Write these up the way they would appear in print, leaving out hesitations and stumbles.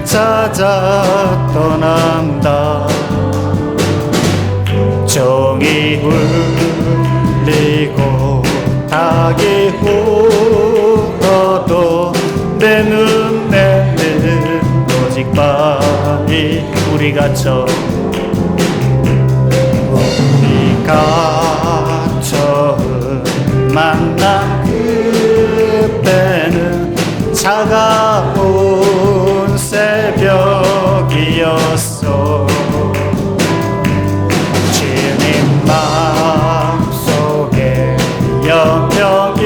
찾아 떠난다. 종이 울리고 닭이 울어도 내 눈에는 오직 밤이 우리가 처음 만난 그때는 차가운 새벽이었어. 주님 마음속에 영영이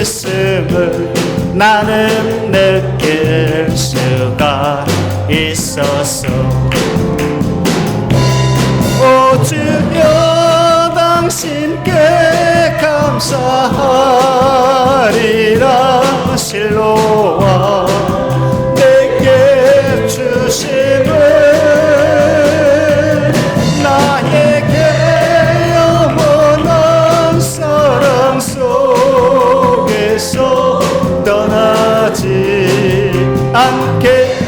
있음을 나는 느낄 수가 있었어. 오 주여 당신께 감사하리라. 실로와 내게 주심을 나에게 영원한 사랑 속에서 떠나지 않게.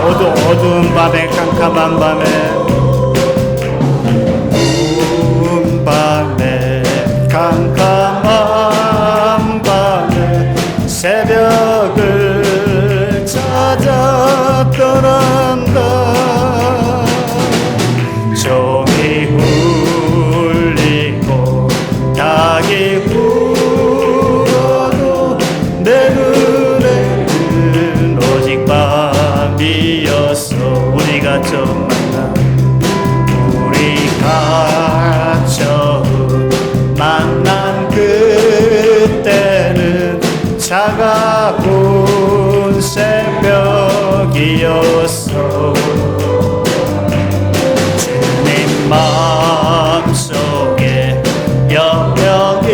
어두운 밤에 캄캄한 밤에 캄캄한 밤에 새벽을 찾아 떠난다. 종이 울리고 닭이 울어도 내 눈에는 오직 밤이었어. 우리가 처음 만난 우리가 처음 만난 그때는 차가운 새벽이었어. 주님 마음속에 영영이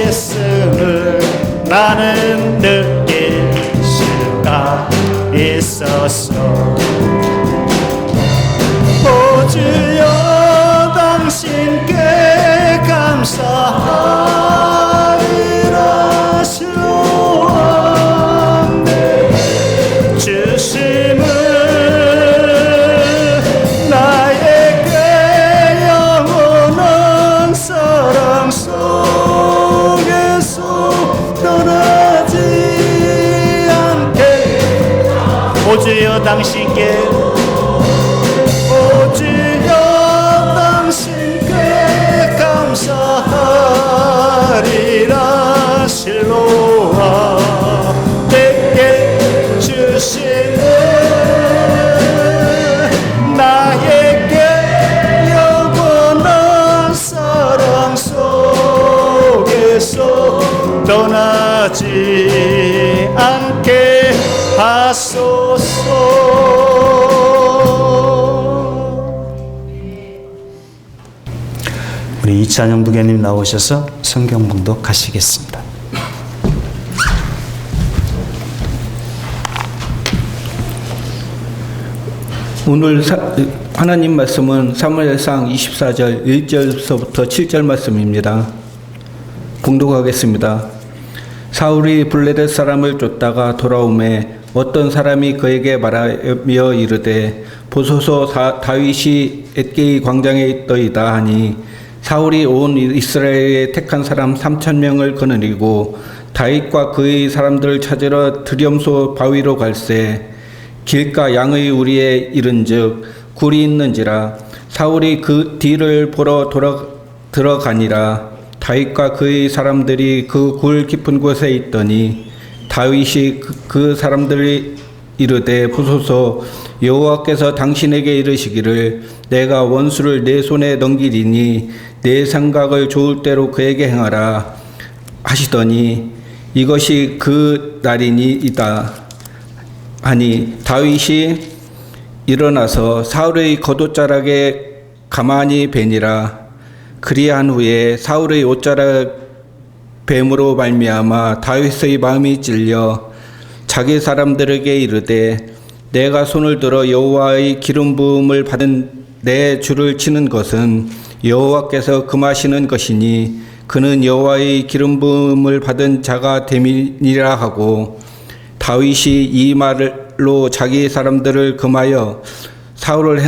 있음을 나는 느낄 수가 있었어. 오 주여 당신께 감사하리라. 실로와 내 주심을 나에게 영원한 사랑 속에서 떠나지 않게. 오 주여 당신께 감사하리라. 실로와 내게 주시는 나에게 영원한 사랑 속에서 떠나지 않게 하소서. 우리 이찬영 부교님 나오셔서 성경 봉독하시겠습니다. 오늘 하나님 말씀은 사무엘상 24절 1절서부터 7절 말씀입니다. 봉독하겠습니다. 사울이 블레셋 사람을 쫓다가 돌아오매 어떤 사람이 그에게 말하며 이르되 보소서 다윗이 엣게이 광장에 있더이다 하니 사울이 온 이스라엘에 택한 사람 3,000명을 거느리고 다윗과 그의 사람들을 찾으러 드렴소 바위로 갈새 길가 양의 우리에 이른즉 굴이 있는지라. 사울이 그 뒤를 보러 들어가니라. 다윗과 그의 사람들이 그 굴 깊은 곳에 있더니 다윗이 그 사람들이 이르되 보소서 여호와께서 당신에게 이르시기를 내가 원수를 내 손에 넘기리니 내 생각을 좋을 대로 그에게 행하라 하시더니 이것이 그 날이니이다 하니 다윗이 일어나서 사울의 겉옷자락에 가만히 베니라. 그리한 후에 사울의 옷자락 뱀으로 말미암아 다윗의 마음이 찔려 자기 사람들에게 이르되 내가 손을 들어 여호와의 기름 부음을 받은 내 주를 치는 것은 여호와께서 금하시는 것이니 그는 여호와의 기름 부음을 받은 자가 됨이니라 하고 다윗이 이 말로 자기 사람들을 금하여 사울을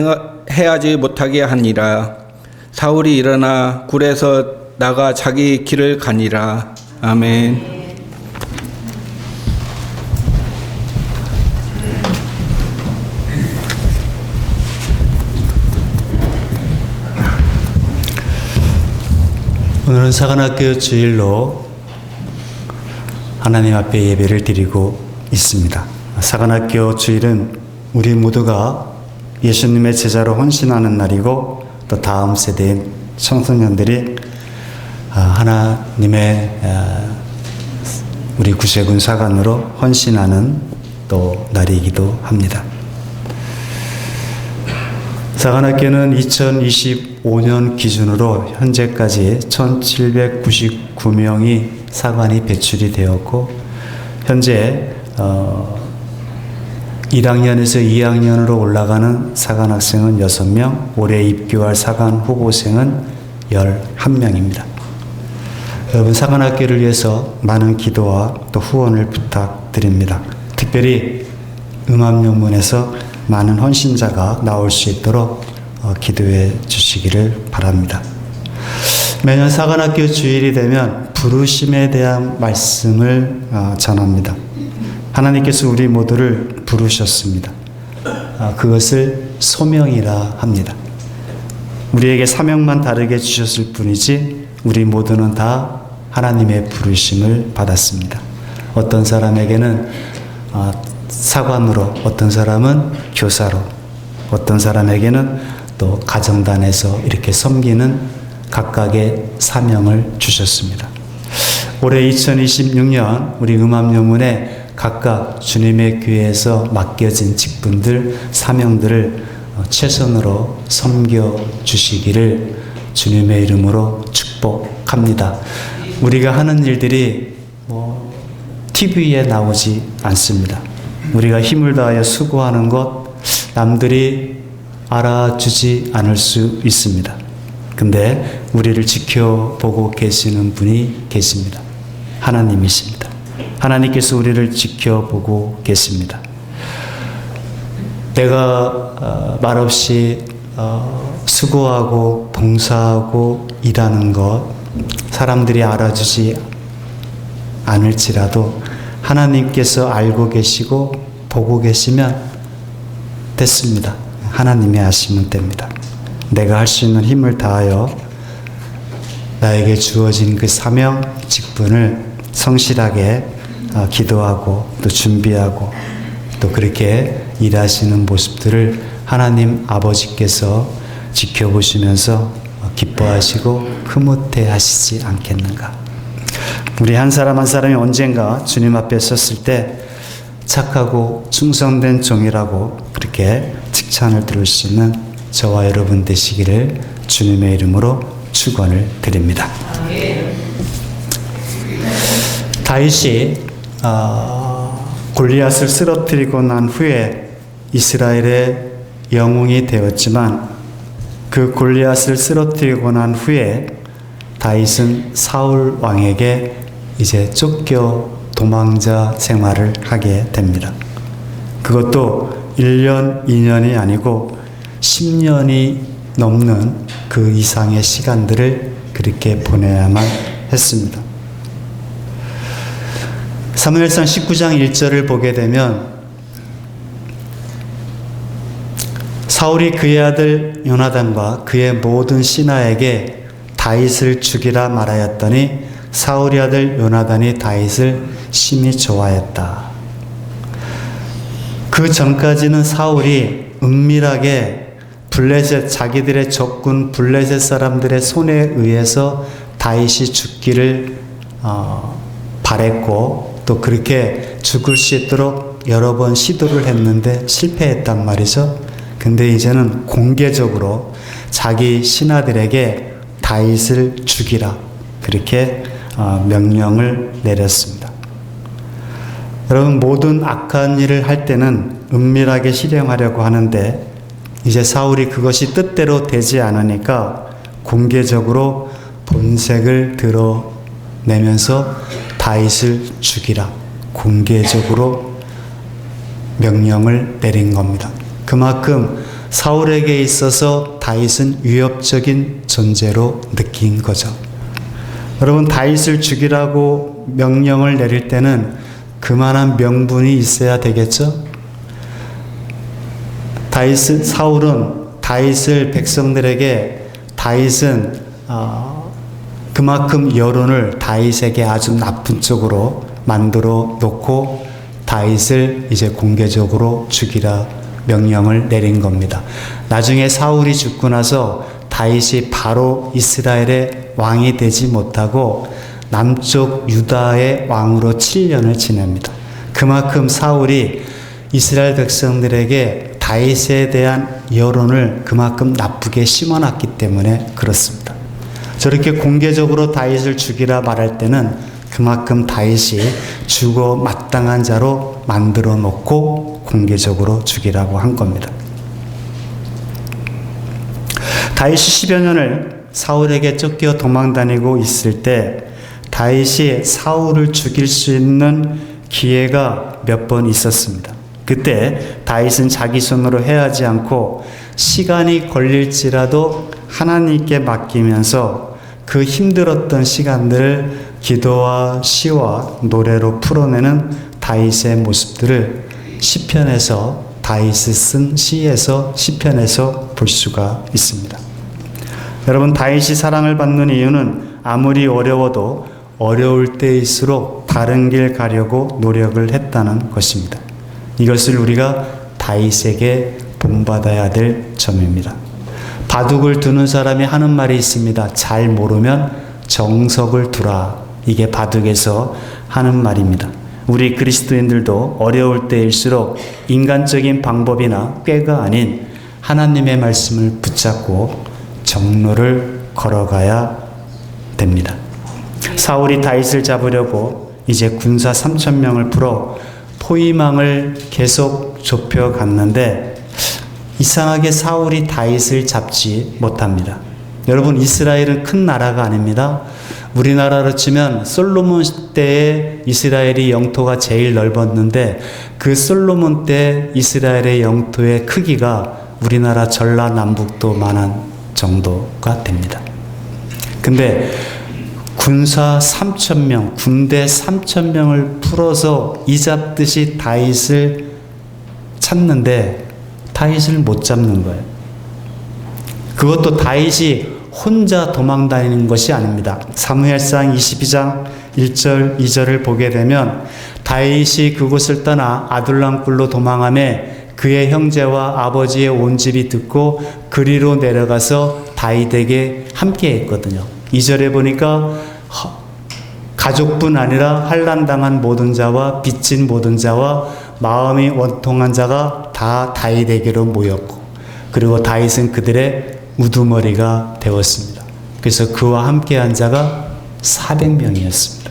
해하지 못하게 하니라. 사울이 일어나 굴에서 나가 자기 길을 가니라. 아멘. 오늘은 사관학교 주일로 하나님 앞에 예배를 드리고 있습니다. 사관학교 주일은 우리 모두가 예수님의 제자로 헌신하는 날이고, 또 다음 세대인 청소년들이 하나님의 우리 구세군 사관으로 헌신하는 또 날이기도 합니다. 사관학교는 2025년 기준으로 현재까지 1799명이 사관이 배출이 되었고, 현재 1학년에서 2학년으로 올라가는 사관 학생은 6명, 올해 입교할 사관 후보생은 11명입니다. 여러분, 사관학교를 위해서 많은 기도와 또 후원을 부탁드립니다. 특별히 음암영문에서 많은 헌신자가 나올 수 있도록 기도해 주시기를 바랍니다. 매년 사관학교 주일이 되면 부르심에 대한 말씀을 전합니다. 하나님께서 우리 모두를 부르셨습니다. 그것을 소명이라 합니다. 우리에게 사명만 다르게 주셨을 뿐이지 우리 모두는 다 하나님의 부르심을 받았습니다. 어떤 사람에게는 사관으로, 어떤 사람은 교사로, 어떤 사람에게는 또 가정단에서 이렇게 섬기는 각각의 사명을 주셨습니다. 올해 2026년 우리 음암여문에 각각 주님의 교회에서 맡겨진 직분들, 사명들을 최선으로 섬겨 주시기를 주님의 이름으로 축복합니다. 우리가 하는 일들이 TV에 나오지 않습니다. 우리가 힘을 다하여 수고하는 것 남들이 알아주지 않을 수 있습니다. 근데 우리를 지켜보고 계시는 분이 계십니다. 하나님이십니다. 하나님께서 우리를 지켜보고 계십니다. 내가 말없이 수고하고 봉사하고 일하는 것 사람들이 알아주지 않을지라도 하나님께서 알고 계시고 보고 계시면 됐습니다. 하나님이 아시면 됩니다. 내가 할 수 있는 힘을 다하여 나에게 주어진 그 사명, 직분을 성실하게 기도하고 또 준비하고 또 그렇게 일하시는 모습들을 하나님 아버지께서 지켜보시면서 기뻐하시고 흐뭇해 하시지 않겠는가. 우리 한 사람 한 사람이 언젠가 주님 앞에 섰을 때 착하고 충성된 종이라고 그렇게 칭찬을 들을 수 있는 저와 여러분 되시기를 주님의 이름으로 축원을 드립니다. 다윗이 골리앗을 쓰러뜨리고 난 후에 이스라엘의 영웅이 되었지만 그 골리앗을 쓰러뜨리고 난 후에 다윗은 사울 왕에게 이제 쫓겨 도망자 생활을 하게 됩니다. 그것도 1년, 2년이 아니고 10년이 넘는 그 이상의 시간들을 그렇게 보내야만 했습니다. 사무엘상 19장 1절을 보게 되면 사울이 그의 아들 요나단과 그의 모든 신하에게 다윗을 죽이라 말하였더니 사울의 아들 요나단이 다윗을 심히 좋아했다. 그 전까지는 사울이 은밀하게 블레셋 자기들의 적군 블레셋 사람들의 손에 의해서 다윗이 죽기를 바랬고 또 그렇게 죽을 수 있도록 여러 번 시도를 했는데 실패했단 말이죠. 근데 이제는 공개적으로 자기 신하들에게 다윗을 죽이라 그렇게 명령을 내렸습니다. 여러분, 모든 악한 일을 할 때는 은밀하게 실행하려고 하는데 이제 사울이 그것이 뜻대로 되지 않으니까 공개적으로 본색을 드러내면서 다윗을 죽이라 공개적으로 명령을 내린 겁니다. 그만큼 사울에게 있어서 다윗은 위협적인 존재로 느낀 거죠. 여러분, 다윗을 죽이라고 명령을 내릴 때는 그만한 명분이 있어야 되겠죠? 사울은 다윗을 백성들에게 그만큼 여론을 다윗에게 아주 나쁜 쪽으로 만들어 놓고 다윗을 이제 공개적으로 죽이라 명령을 내린 겁니다. 나중에 사울이 죽고 나서 다윗이 바로 이스라엘의 왕이 되지 못하고 남쪽 유다의 왕으로 7년을 지냅니다. 그만큼 사울이 이스라엘 백성들에게 다윗에 대한 여론을 그만큼 나쁘게 심어놨기 때문에 그렇습니다. 저렇게 공개적으로 다윗을 죽이라 말할 때는 그만큼 다윗이 죽어 마땅한 자로 만들어 놓고 공개적으로 죽이라고 한 겁니다. 다윗이 10여 년을 사울에게 쫓겨 도망다니고 있을 때 다윗이 사울을 죽일 수 있는 기회가 몇 번 있었습니다. 그때 다윗은 자기 손으로 해하지 않고 시간이 걸릴지라도 하나님께 맡기면서 그 힘들었던 시간들을 기도와 시와 노래로 풀어내는 다윗의 모습들을 시편에서 다윗이 쓴 시편에서 볼 수가 있습니다. 여러분, 다윗이 사랑을 받는 이유는 아무리 어려워도 어려울 때일수록 바른 길 가려고 노력을 했다는 것입니다. 이것을 우리가 다윗에게 본받아야 될 점입니다. 바둑을 두는 사람이 하는 말이 있습니다. 잘 모르면 정석을 두라. 이게 바둑에서 하는 말입니다. 우리 그리스도인들도 어려울 때일수록 인간적인 방법이나 꾀가 아닌 하나님의 말씀을 붙잡고 정로를 걸어가야 됩니다. 사울이 다윗을 잡으려고 이제 군사 3,000명을 풀어 포위망을 계속 좁혀갔는데 이상하게 사울이 다윗을 잡지 못합니다. 여러분, 이스라엘은 큰 나라가 아닙니다. 우리나라로 치면 솔로몬 때에 이스라엘이 영토가 제일 넓었는데 그 솔로몬 때 이스라엘의 영토의 크기가 우리나라 전라남북도만한 정도가 됩니다. 근데 군사 3,000명, 군대 3,000명을 풀어서 이잡듯이 다윗을 찾는데 다윗을 못 잡는 거예요. 그것도 다윗이 혼자 도망다니는 것이 아닙니다. 사무엘상 22장 1절 2절을 보게 되면 다윗이 그곳을 떠나 아둘람굴로 도망하매 그의 형제와 아버지의 온 집이 듣고 그리로 내려가서 다윗에게 함께 했거든요. 2절에 보니까 가족뿐 아니라 환난당한 모든 자와 빚진 모든 자와 마음이 원통한 자가 다 다윗에게로 모였고 그리고 다윗은 그들의 우두머리가 되었습니다. 그래서 그와 함께한 자가 400명이었습니다.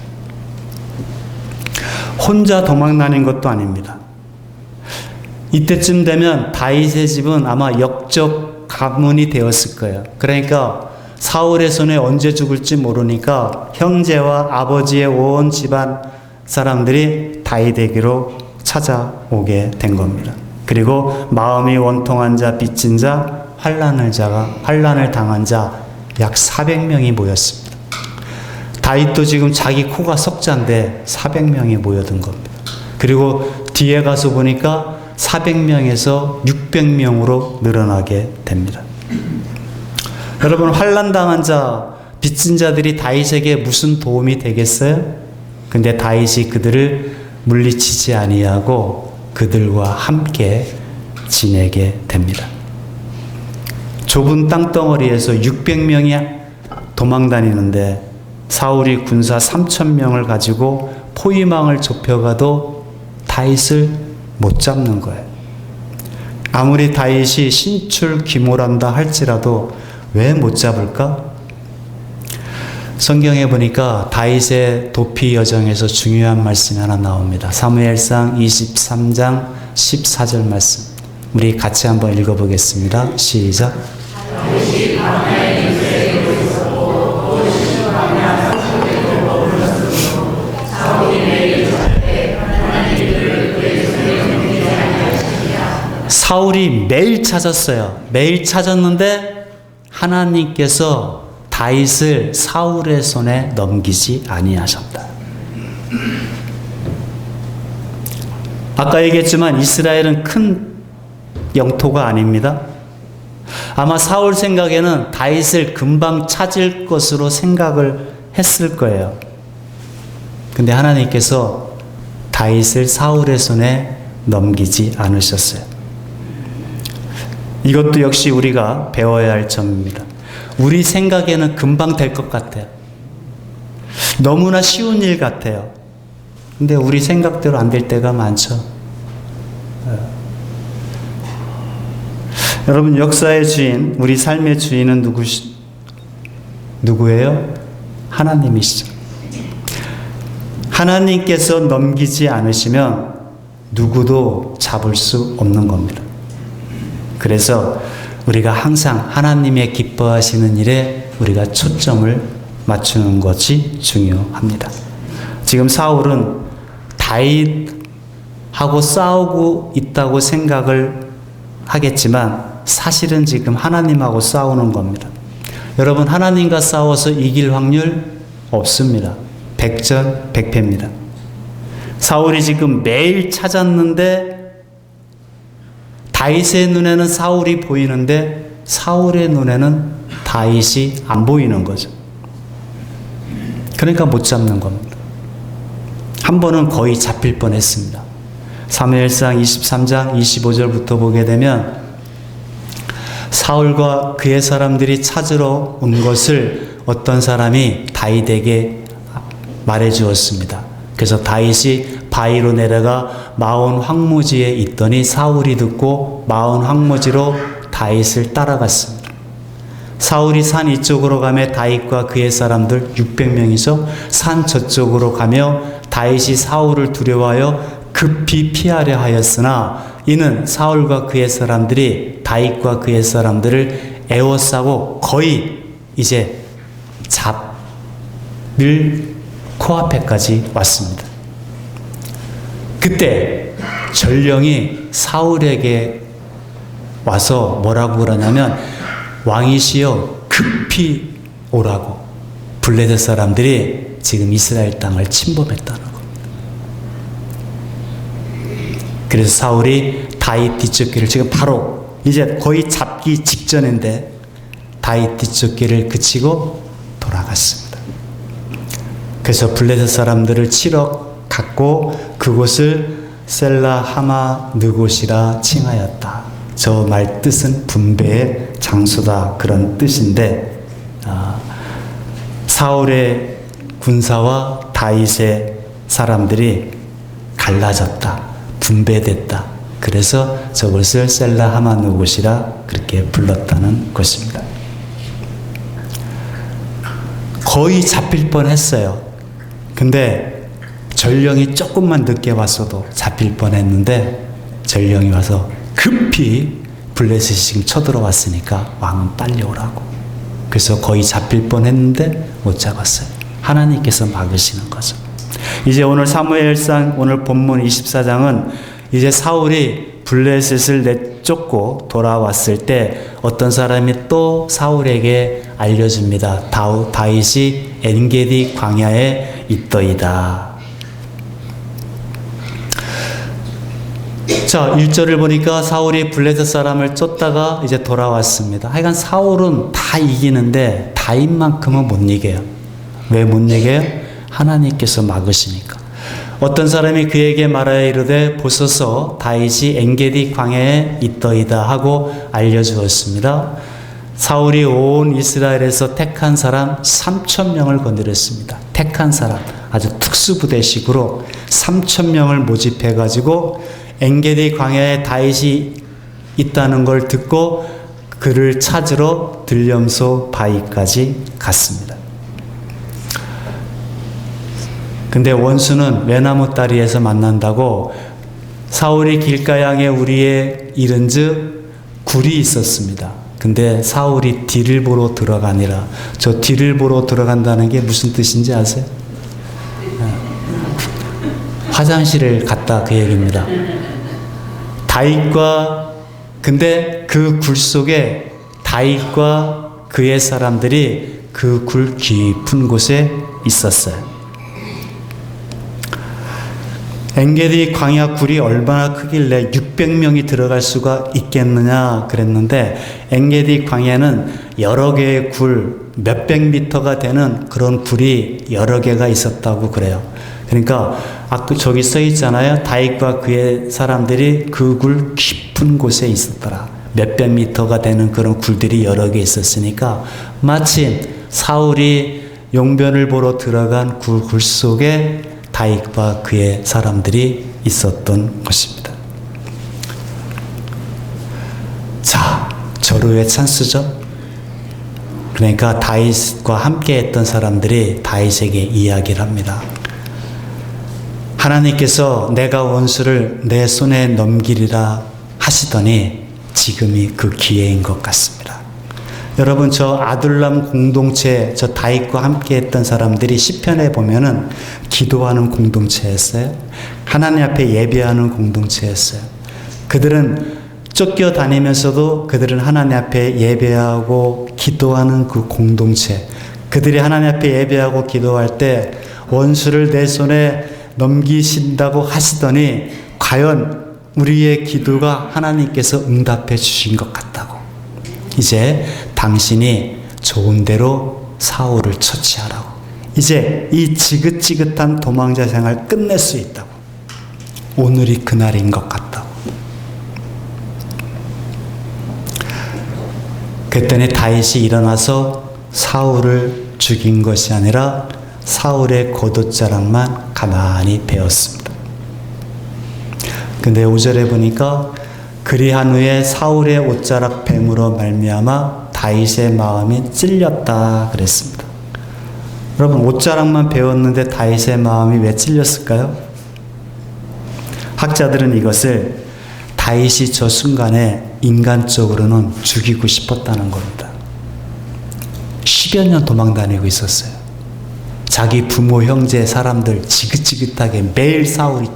혼자 도망다닌 것도 아닙니다. 이때쯤 되면 다윗의 집은 아마 역적 가문이 되었을 거예요. 그러니까 사울의 손에 언제 죽을지 모르니까 형제와 아버지의 온 집안 사람들이 다윗에게로 찾아오게 된 겁니다. 그리고 마음이 원통한 자, 빚진 자, 환난을 당한 자 약 400명이 모였습니다. 다윗도 지금 자기 코가 석자인데 400명이 모여든 겁니다. 그리고 뒤에 가서 보니까 400명에서 600명으로 늘어나게 됩니다. 여러분, 환난당한 자, 빚진 자들이 다윗에게 무슨 도움이 되겠어요? 근데 다윗이 그들을 물리치지 아니하고 그들과 함께 지내게 됩니다. 좁은 땅덩어리에서 600명이 도망다니는데 사울이 군사 3,000명을 가지고 포위망을 좁혀가도 다윗을 못 잡는 거예요. 아무리 다윗이 신출귀몰한다 할지라도 왜 못 잡을까? 성경에 보니까 다윗의 도피 여정에서 중요한 말씀이 하나 나옵니다. 사무엘상 23장 14절 말씀. 우리 같이 한번 읽어보겠습니다. 시작. 사울이 매일 찾았어요. 매일 찾았는데 하나님께서 다윗을 사울의 손에 넘기지 아니하셨다. 아까 얘기했지만 이스라엘은 큰 영토가 아닙니다. 아마 사울 생각에는 다윗을 금방 찾을 것으로 생각을 했을 거예요. 근데 하나님께서 다윗을 사울의 손에 넘기지 않으셨어요. 이것도 역시 우리가 배워야 할 점입니다. 우리 생각에는 금방 될 것 같아요. 너무나 쉬운 일 같아요. 근데 우리 생각대로 안 될 때가 많죠. 여러분, 역사의 주인, 우리 삶의 주인은 누구예요? 하나님이시죠. 하나님께서 넘기지 않으시면 누구도 잡을 수 없는 겁니다. 그래서 우리가 항상 하나님의 기뻐하시는 일에 우리가 초점을 맞추는 것이 중요합니다. 지금 사울은 다윗하고 싸우고 있다고 생각을 하겠지만 사실은 지금 하나님하고 싸우는 겁니다. 여러분, 하나님과 싸워서 이길 확률 없습니다. 100전 100패입니다. 사울이 지금 매일 찾았는데 다윗의 눈에는 사울이 보이는데 사울의 눈에는 다윗이 안 보이는 거죠. 그러니까 못 잡는 겁니다. 한 번은 거의 잡힐 뻔했습니다. 사무엘상 23장 25절부터 보게 되면 사울과 그의 사람들이 찾으러 온 것을 어떤 사람이 다윗에게 말해 주었습니다. 그래서 다윗이 바위로 내려가 마온 황무지에 있더니 사울이 듣고 마온 황무지로 다윗을 따라갔습니다. 사울이 산 이쪽으로 가며 다윗과 그의 사람들 600명이서 산 저쪽으로 가며 다윗이 사울을 두려워하여 급히 피하려 하였으나 이는 사울과 그의 사람들이 다윗과 그의 사람들을 에워싸고 거의 이제 잡을 코앞에까지 왔습니다. 그때 전령이 사울에게 와서 뭐라고 그러냐면 왕이시여 급히 오라고. 블레셋 사람들이 지금 이스라엘 땅을 침범했다는 겁니다. 그래서 사울이 다윗 뒤쫓기를 지금 바로 이제 거의 잡기 직전인데 다윗 뒤쫓기를 그치고 돌아갔습니다. 그래서 블레셋 사람들을 치러 갔고 그곳을 셀라 하마 느곳이라 칭하였다. 저 말 뜻은 분배의 장소다, 그런 뜻인데 사울의 군사와 다윗의 사람들이 갈라졌다, 분배됐다. 그래서 저것을 셀라 하마 느곳이라 그렇게 불렀다는 것입니다. 거의 잡힐 뻔했어요. 근데 전령이 조금만 늦게 왔어도 잡힐 뻔했는데 전령이 와서 급히 블레셋이 지금 쳐들어왔으니까 왕은 빨리 오라고. 그래서 거의 잡힐 뻔했는데 못 잡았어요. 하나님께서 막으시는 거죠. 이제 오늘 사무엘상 오늘 본문 24장은 이제 사울이 블레셋을 내쫓고 돌아왔을 때 어떤 사람이 또 사울에게 알려줍니다. 다윗이 엔게디 광야에 있더이다. 자, 1절을 보니까 사울이 블레셋 사람을 쫓다가 이제 돌아왔습니다. 하여간 사울은 다 이기는데 다윗만큼은 못 이겨요. 왜 못 이겨요? 하나님께서 막으시니까. 어떤 사람이 그에게 말하여 이르되 보소서 다윗이 엔게디 광야에 있더이다 하고 알려주었습니다. 사울이 온 이스라엘에서 택한 사람 3,000명을 건드렸습니다. 택한 사람, 아주 특수부대식으로 3,000명을 모집해가지고 엔게디 광야에 다윗이 있다는 걸 듣고 그를 찾으러 들염소 바위까지 갔습니다. 근데 원수는 외나무 다리에서 만난다고 사울이 길가 향에 우리에 이른즉 굴이 있었습니다. 근데 사울이 뒤를 보러 들어가니라. 저 뒤를 보러 들어간다는 게 무슨 뜻인지 아세요? 화장실을 갔다 그 얘기입니다. 다윗과 근데 그 굴 속에 다윗과 그의 사람들이 그 굴 깊은 곳에 있었어요. 엔게디 광야 굴이 얼마나 크길래 600명이 들어갈 수가 있겠느냐 그랬는데, 엔게디 광야는 여러 개의 굴, 몇백 미터가 되는 그런 굴이 여러 개가 있었다고 그래요. 그러니까 아까 저기 써 있잖아요. 다윗과 그의 사람들이 그 굴 깊은 곳에 있었더라. 몇백 미터가 되는 그런 굴들이 여러 개 있었으니까 마침 사울이 용변을 보러 들어간 그 굴 속에 다윗과 그의 사람들이 있었던 것입니다. 자, 절호의 찬스죠. 그러니까 다윗과 함께 했던 사람들이 다윗에게 이야기를 합니다. 하나님께서 내가 원수를 내 손에 넘기리라 하시더니 지금이 그 기회인 것 같습니다. 여러분, 저 아둘람 공동체, 저 다윗과 함께 했던 사람들이 시편에 보면은 기도하는 공동체였어요. 하나님 앞에 예배하는 공동체였어요. 그들은 쫓겨다니면서도 그들은 하나님 앞에 예배하고 기도하는 그 공동체. 그들이 하나님 앞에 예배하고 기도할 때 원수를 내 손에 넘기신다고 하시더니 과연 우리의 기도가 하나님께서 응답해 주신 것 같다고. 이제 당신이 좋은 대로 사울을 처치하라고. 이제 이 지긋지긋한 도망자 생활 끝낼 수 있다고. 오늘이 그날인 것 같다고. 그랬더니 다윗이 일어나서 사울을 죽인 것이 아니라 사울의 겉옷자락만 가만히 베었습니다. 근데 5절에 보니까 그리한 후에 사울의 옷자락 뱀으로 말미암아 다윗의 마음이 찔렸다 그랬습니다. 여러분, 옷자락만 베었는데 다윗의 마음이 왜 찔렸을까요? 학자들은 이것을 다윗이 저 순간에 인간적으로는 죽이고 싶었다는 겁니다. 10여 년 도망 다니고 있었어요. 자기 부모, 형제, 사람들 지긋지긋하게 매일 사울이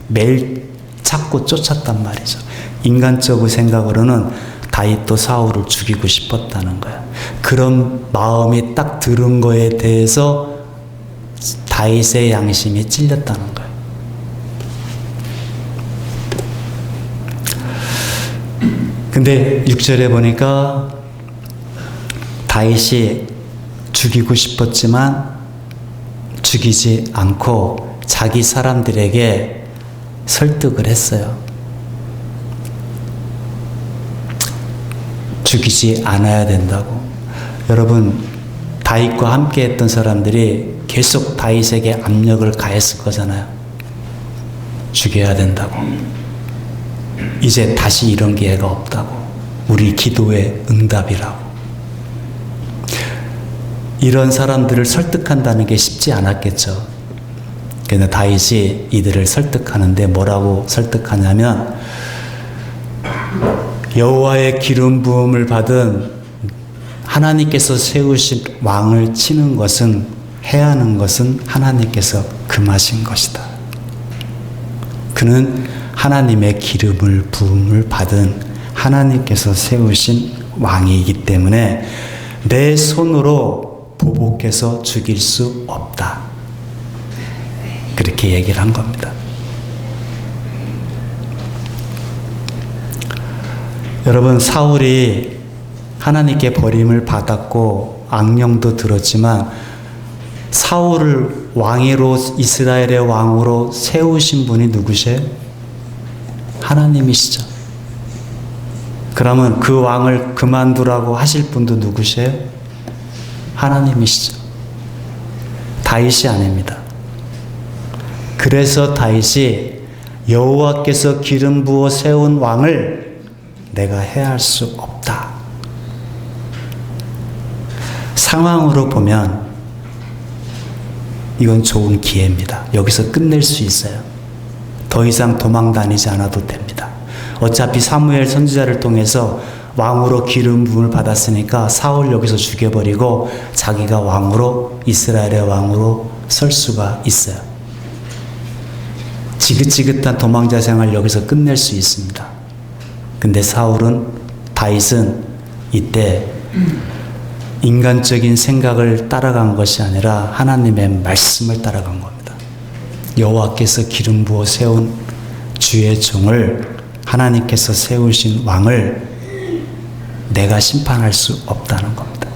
매일 찾고 쫓았단 말이죠. 인간적으로 생각으로는 다윗도 사울을 죽이고 싶었다는 거야. 그런 마음이 딱 들은 거에 대해서 다윗의 양심이 찔렸다는 거야. 근데 6절에 보니까 다윗이 죽이고 싶었지만 죽이지 않고 자기 사람들에게 설득을 했어요. 죽이지 않아야 된다고. 여러분, 다윗과 함께 했던 사람들이 계속 다윗에게 압력을 가했을 거잖아요. 죽여야 된다고. 이제 다시 이런 기회가 없다고. 우리 기도의 응답이라고. 이런 사람들을 설득한다는 게 쉽지 않았겠죠. 그런데 다윗이 이들을 설득하는데 뭐라고 설득하냐면, 여호와의 기름 부음을 받은 하나님께서 세우신 왕을 치는 것은, 해하는 것은 하나님께서 금하신 것이다. 그는 하나님의 기름을 부음을 받은 하나님께서 세우신 왕이기 때문에 내 손으로 보복해서 죽일 수 없다. 그렇게 얘기를 한 겁니다. 여러분, 사울이 하나님께 버림을 받았고 악령도 들었지만 사울을 왕으로, 이스라엘의 왕으로 세우신 분이 누구세요? 하나님이시죠. 그러면 그 왕을 그만두라고 하실 분도 누구세요? 하나님이시죠. 다윗이 아닙니다. 그래서 다윗이 여호와께서 기름 부어 세운 왕을 내가 해할 수 없다. 상황으로 보면 이건 좋은 기회입니다. 여기서 끝낼 수 있어요. 더 이상 도망 다니지 않아도 됩니다. 어차피 사무엘 선지자를 통해서 왕으로 기름 부음을 받았으니까 사울 여기서 죽여버리고 자기가 왕으로, 이스라엘의 왕으로 설 수가 있어요. 지긋지긋한 도망자 생활 여기서 끝낼 수 있습니다. 근데 다윗은 이때 인간적인 생각을 따라간 것이 아니라 하나님의 말씀을 따라간 겁니다. 여호와께서 기름 부어 세운 주의 종을, 하나님께서 세우신 왕을 내가 심판할 수 없다는 겁니다.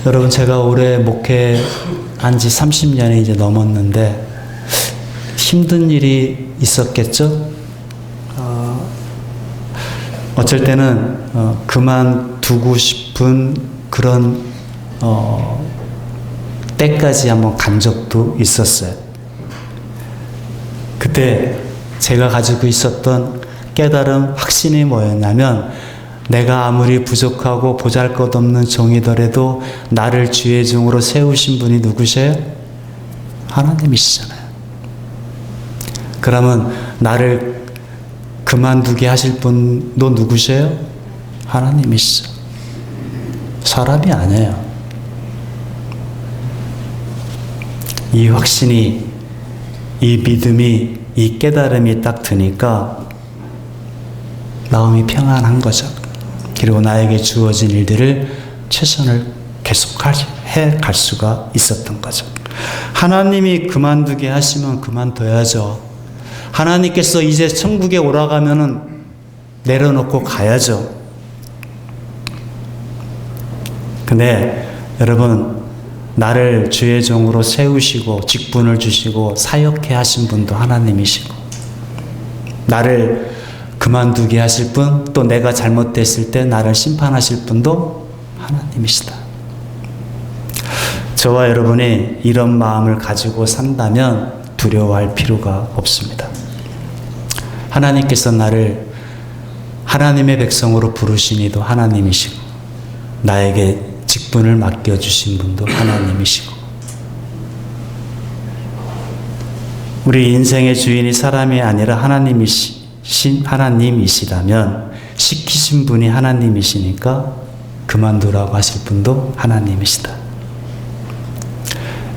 여러분, 제가 올해 목회한 지 30년이 이제 넘었는데 힘든 일이 있었겠죠? 어쩔 때는 그만두고 싶은 그런 때까지 한번 간 적도 있었어요. 그때 제가 가지고 있었던 깨달음, 확신이 뭐였냐면, 내가 아무리 부족하고 보잘것없는 종이더라도 나를 주의 종으로 세우신 분이 누구세요? 하나님이시잖아요. 그러면 나를 그만두게 하실 분도 누구세요? 하나님이시죠. 사람이 아니에요. 이 확신이, 이 믿음이, 이 깨달음이 딱 드니까 마음이 평안한 거죠. 그리고 나에게 주어진 일들을 최선을 계속 해 갈 수가 있었던 거죠. 하나님이 그만두게 하시면 그만둬야죠. 하나님께서 이제 천국에 오라가면은 내려놓고 가야죠. 근데 여러분, 나를 주의 종으로 세우시고 직분을 주시고 사역해 하신 분도 하나님이시고, 나를 그만두게 하실 분, 또 내가 잘못됐을 때 나를 심판하실 분도 하나님이시다. 저와 여러분이 이런 마음을 가지고 산다면 두려워할 필요가 없습니다. 하나님께서 나를 하나님의 백성으로 부르시니도 하나님이시고, 나에게 직분을 맡겨주신 분도 하나님이시고, 우리 인생의 주인이 사람이 아니라 하나님이시라면 시키신 분이 하나님이시니까 그만두라고 하실 분도 하나님이시다.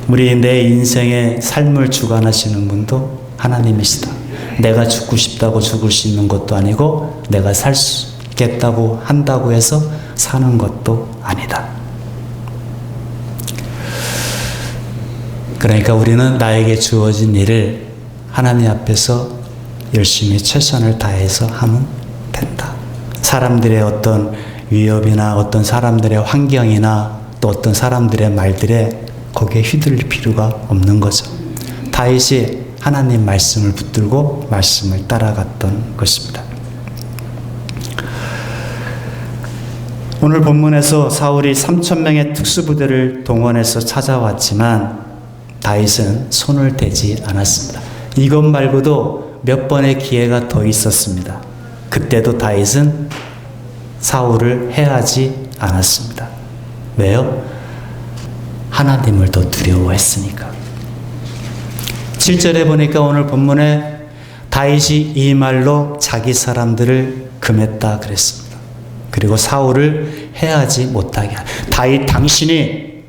내 인생의 삶을 주관하시는 분도 하나님이시다. 내가 죽고 싶다고 죽을 수 있는 것도 아니고, 내가 살겠다고 한다고 해서 사는 것도 아니다. 그러니까 우리는 나에게 주어진 일을 하나님 앞에서 열심히 최선을 다해서 하면 된다. 사람들의 어떤 위협이나 어떤 사람들의 환경이나 또 어떤 사람들의 말들에 거기에 휘둘릴 필요가 없는 거죠. 다윗이 하나님 말씀을 붙들고 말씀을 따라갔던 것입니다. 오늘 본문에서 사울이 3,000명의 특수부대를 동원해서 찾아왔지만 다윗은 손을 대지 않았습니다. 이것 말고도 몇 번의 기회가 더 있었습니다. 그때도 다윗은 사울을 해하지 않았습니다. 왜요? 하나님을 더 두려워했으니까. 7절에 보니까 오늘 본문에 다윗이 이 말로 자기 사람들을 금했다 그랬습니다. 그리고 사울을 해하지 못하게 다윗 당신이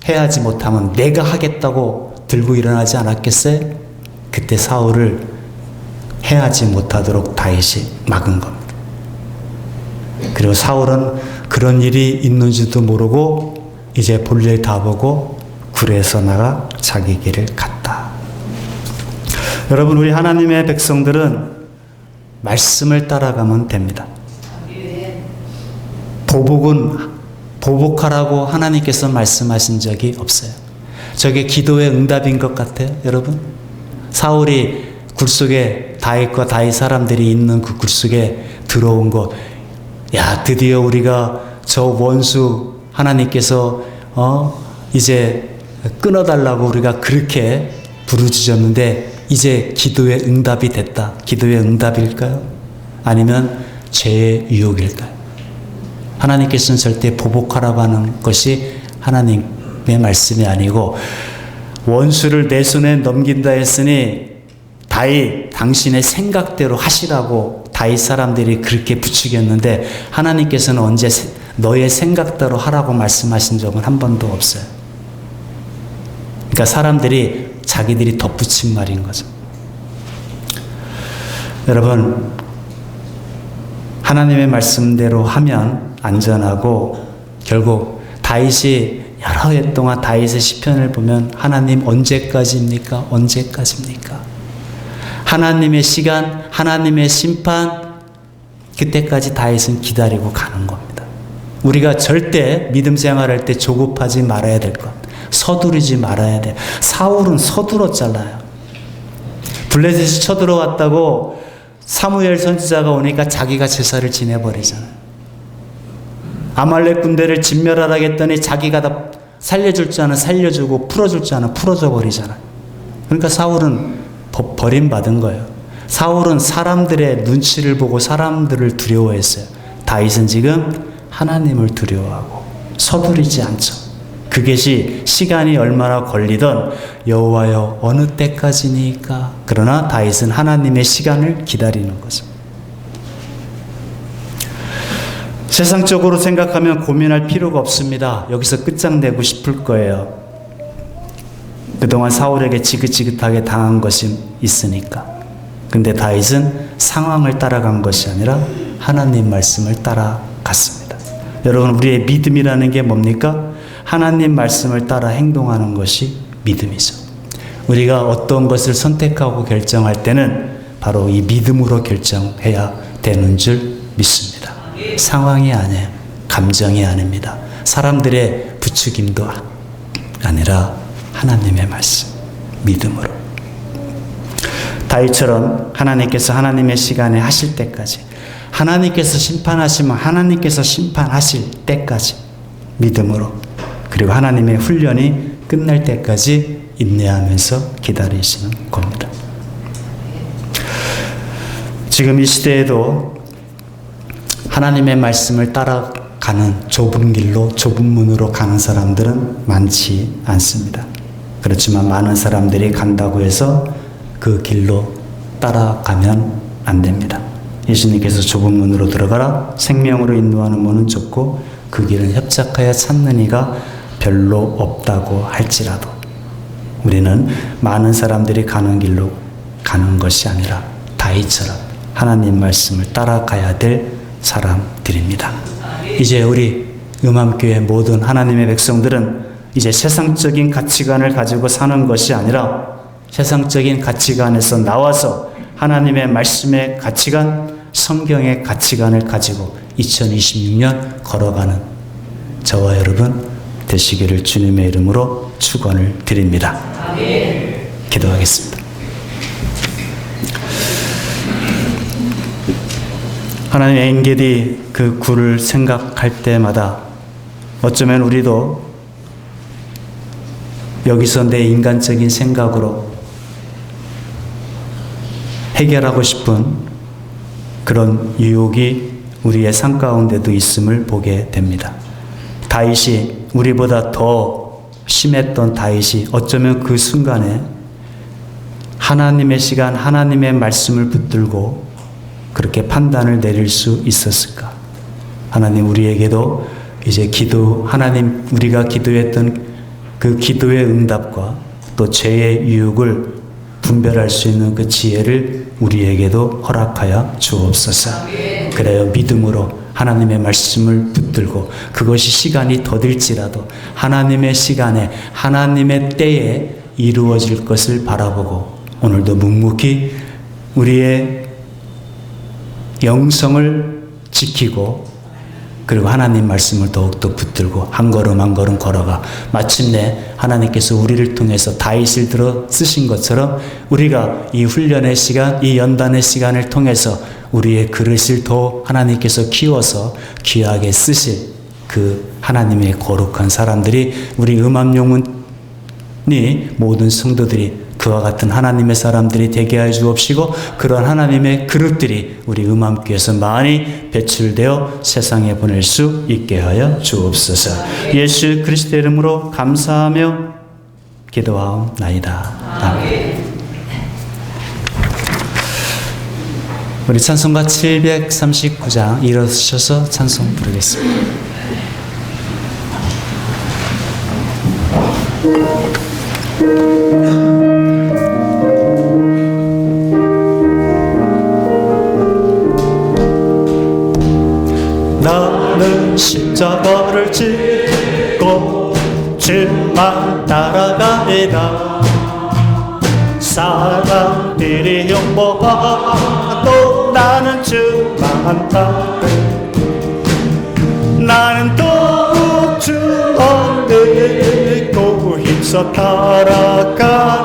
해하지 못하면 내가 하겠다고 들고 일어나지 않았겠어요? 그때 사울을 해하지 못하도록 다윗이 막은 겁니다. 그리고 사울은 그런 일이 있는지도 모르고 이제 볼일 다 보고 굴에서 나가 자기 길을 갔다. 여러분, 우리 하나님의 백성들은 말씀을 따라가면 됩니다. 보복하라고 하나님께서 말씀하신 적이 없어요. 저게 기도의 응답인 것 같아요, 여러분. 사울이 굴속에 다윗과 다윗 사람들이 있는 그 굴속에 들어온 거, 야, 드디어 우리가 저 원수 하나님께서 이제 끊어달라고 우리가 그렇게 부르짖었는데 이제 기도의 응답이 됐다. 기도의 응답일까요? 아니면 죄의 유혹일까요? 하나님께서는 절대 보복하라고 하는 것이 하나님의 말씀이 아니고, 원수를 내 손에 넘긴다 했으니 다윗 당신의 생각대로 하시라고 다윗 사람들이 그렇게 부추겼는데, 하나님께서는 언제 너의 생각대로 하라고 말씀하신 적은 한 번도 없어요. 그러니까 사람들이 자기들이 덧붙인 말인 거죠. 여러분, 하나님의 말씀대로 하면 안전하고, 결국 다윗이 여러 해 동안 다윗의 시편을 보면 하나님 언제까지입니까? 언제까지입니까? 하나님의 시간, 하나님의 심판, 그때까지 다윗은 기다리고 가는 겁니다. 우리가 절대 믿음 생활할 때 조급하지 말아야 될 것, 서두르지 말아야 돼. 사울은 서둘렀잖아요. 블레셋이 쳐들어왔다고 사무엘 선지자가 오니까 자기가 제사를 지내버리잖아요. 아말렉 군대를 진멸하라 했더니 자기가 다 살려줄 자는 살려주고 풀어줄 자는 풀어줘 버리잖아요. 그러니까 사울은 버림받은 거예요. 사울은 사람들의 눈치를 보고 사람들을 두려워했어요. 다윗은 지금 하나님을 두려워하고 서두르지 않죠. 그것이 시간이 얼마나 걸리던 여호와여 어느 때까지니까. 그러나 다윗은 하나님의 시간을 기다리는 거죠. 세상적으로 생각하면 고민할 필요가 없습니다. 여기서 끝장내고 싶을 거예요. 그동안 사울에게 지긋지긋하게 당한 것이 있으니까. 근데 다윗은 상황을 따라간 것이 아니라 하나님 말씀을 따라갔습니다. 여러분, 우리의 믿음이라는 게 뭡니까? 하나님 말씀을 따라 행동하는 것이 믿음이죠. 우리가 어떤 것을 선택하고 결정할 때는 바로 이 믿음으로 결정해야 되는 줄 믿습니다. 상황이 아니에요. 감정이 아닙니다. 사람들의 부추김도 아니라 하나님의 말씀, 믿음으로. 다윗처럼 하나님께서 하나님의 시간에 하실 때까지, 하나님께서 심판하시면 하나님께서 심판하실 때까지 믿음으로, 그리고 하나님의 훈련이 끝날 때까지 인내하면서 기다리시는 겁니다. 지금 이 시대에도 하나님의 말씀을 따라가는 좁은 길로, 좁은 문으로 가는 사람들은 많지 않습니다. 그렇지만 많은 사람들이 간다고 해서 그 길로 따라가면 안 됩니다. 예수님께서 좁은 문으로 들어가라, 생명으로 인도하는 문은 좁고 그 길은 협착하여 찾는 이가 별로 없다고 할지라도 우리는 많은 사람들이 가는 길로 가는 것이 아니라 다윗처럼 하나님 말씀을 따라가야 될 사람들입니다. 이제 우리 음암교회 모든 하나님의 백성들은 이제 세상적인 가치관을 가지고 사는 것이 아니라 세상적인 가치관에서 나와서 하나님의 말씀의 가치관, 성경의 가치관을 가지고 2026년 걸어가는 저와 여러분 되시기를 주님의 이름으로 축원을 드립니다. 기도하겠습니다. 하나님의 엔게디 그 굴을 생각할 때마다 어쩌면 우리도 여기서 내 인간적인 생각으로 해결하고 싶은 그런 유혹이 우리의 삶 가운데도 있음을 보게 됩니다. 다윗이, 우리보다 더 심했던 다윗이 어쩌면 그 순간에 하나님의 시간, 하나님의 말씀을 붙들고 그렇게 판단을 내릴 수 있었을까? 하나님, 우리에게도 이제 하나님 우리가 기도했던 그 기도의 응답과 또 죄의 유혹을 분별할 수 있는 그 지혜를 우리에게도 허락하여 주옵소서. 그래요, 믿음으로 하나님의 말씀을 붙들고 그것이 시간이 더딜지라도 하나님의 시간에 하나님의 때에 이루어질 것을 바라보고 오늘도 묵묵히 우리의 영성을 지키고 그리고 하나님 말씀을 더욱더 붙들고 한 걸음 한 걸음 걸어가 마침내 하나님께서 우리를 통해서 다윗을 들어 쓰신 것처럼 우리가 이 훈련의 시간, 이 연단의 시간을 통해서 우리의 그릇을 더 하나님께서 키워서 귀하게 쓰실 그 하나님의 거룩한 사람들이 우리 음암용문이 모든 성도들이 그와 같은 하나님의 사람들이 되게 하여 주옵시고 그런 하나님의 그릇들이 우리 음암교회에서 많이 배출되어 세상에 보낼 수 있게 하여 주옵소서. 예수 그리스도의 이름으로 감사하며 기도하옵나이다. 아멘. 우리 찬송가 739장 일어서셔서 찬송 부르겠습니다. 십자가를 짓고 주만 따라가리라. 사람들이 흉보하도 나는 주만 따르리라. 나는 더욱 주만 믿고 힘써 따라가리라.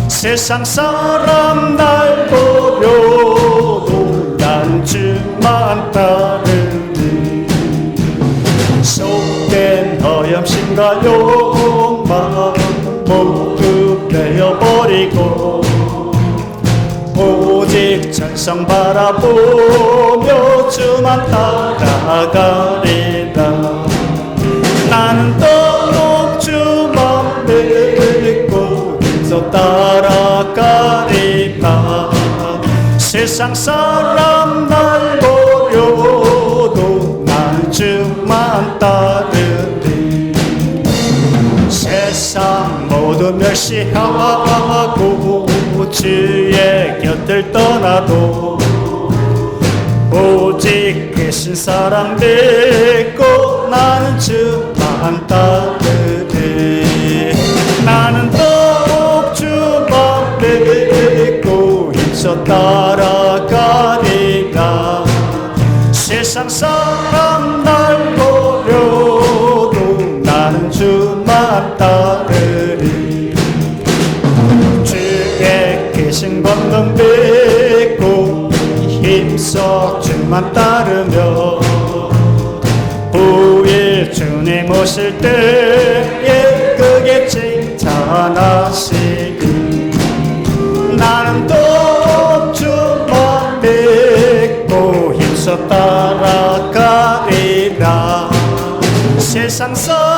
세상 사람 날 보려도 난 주만 따르리. 속된 허염심과 욕망 모두 내어버리고 오직 천성 바라보며 주만 따라가리라. 나는 더욱 주만 믿고 힘써 따라가리라. 세상 사람 날 보려도 난 주만 따르리. 세상 모두 멸시하고 주의 곁을 떠나도 오직 계신 사랑 믿고 나는 주만 따르리. 나는 더욱 주만 믿고 힘써 따라가리라. 세상 사람 날 보려도 나는 주만 따르리. 주의 계신 권능 믿고 힘써 주만 따르며 후일 주님 오실 때에 크게 칭찬하시기. 나는 또 주만 믿고 힘써 따라가리라. 세상 사